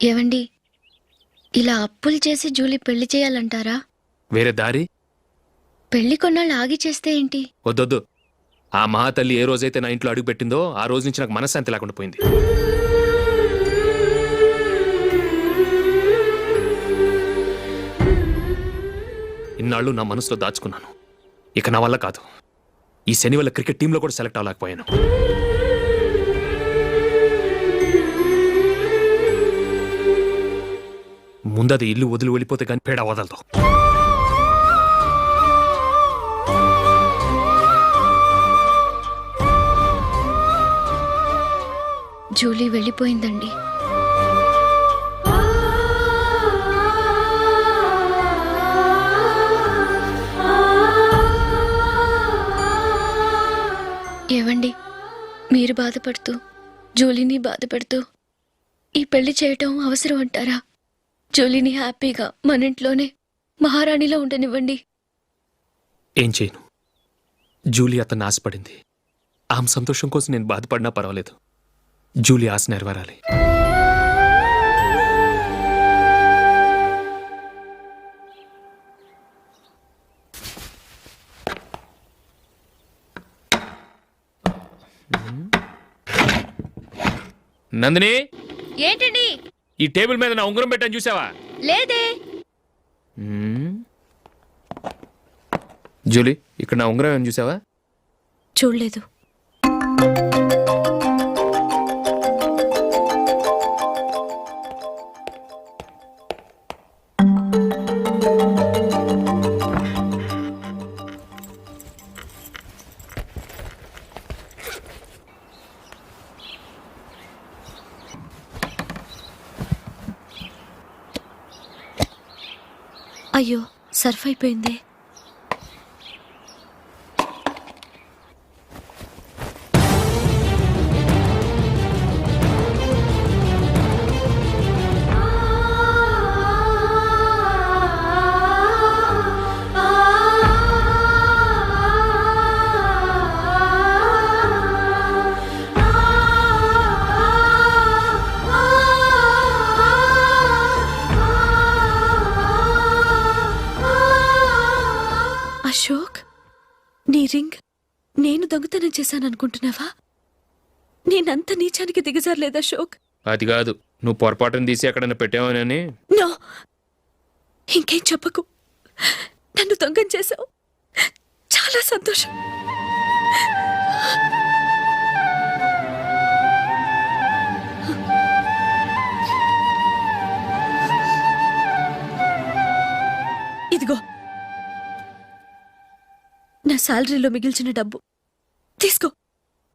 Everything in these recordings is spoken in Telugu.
ఏవండి, ఇలా అప్పులు చేసి జూలీ పెళ్లి చేయాలంటారా? వేరే దారి? పెళ్లి కొన్నాళ్ళు ఆగి చేస్తే ఏంటి? వద్దొద్దు. ఆ మహాతల్లి ఏ రోజైతే నా ఇంట్లో అడుగు పెట్టిందో ఆ రోజు నుంచి నాకు మనశ్శాంతి లేకుండా పోయింది. ఇన్నాళ్ళు నా మనసులో దాచుకున్నాను. ఇక నా వల్ల కాదు. ఈ శని వల్ల క్రికెట్ టీంలో కూడా సెలెక్ట్ అవ్వలేకపోయాను. ముందది ఇల్లు వదిలి వెళ్ళిపోతే కానీ పేడ వదలదు. జూలీ వెళ్ళిపోయిందండి. ఏవండి, మీరు బాధపడుతూ జూలీని బాధపడుతూ ఈ పెళ్లి చేయటం అవసరం అంటారా? జూలీని హ్యాపీగా మన ఇంట్లోనే మహారాణిలో ఉండనివ్వండి. ఏం చేయను? జూలీ అతన్ని ఆశపడింది. ఆమె సంతోషం కోసం నేను బాధపడినా పర్వాలేదు. జూలీ ఆశ నెరవేరాలి. నందిని, ఏంటండి? ఈ టేబుల్ మీద నా ఉంగరం పెట్టని చూసావా? లేదే. జూలీ, ఇక్కడ నా ఉంగరం ఏమని చూసావా? చూడలేదు. అయ్యో, సర్ఫ్ అయిపోయింది. అశోక్, నీ రింగ్ నేను దొంగతనం చేశాననుకుంటున్నావా? నేనంత నీచానికి దిగజారలేదు అశోక్. అది కాదు, నువ్వు పొరపాటును తీసి ఎక్కడన్నా పెట్టావని. నో, ఇంకేం చెప్పకు. నన్ను దొంగం చేశావు. చాలా సంతోషం. ఇదిగో నా శాలరీలో మిగిల్చిన డబ్బు తీసుకో.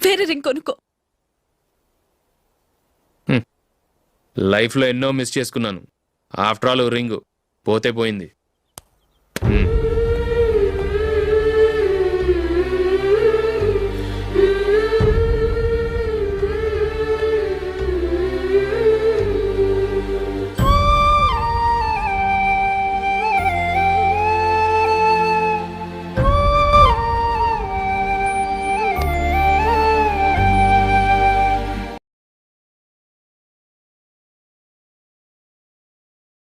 వేరే రింగ్ కొనుక్కో. లైఫ్లో ఎన్నో మిస్ చేసుకున్నాను. ఆఫ్టర్ ఆల్ రింగు పోతే పోయింది.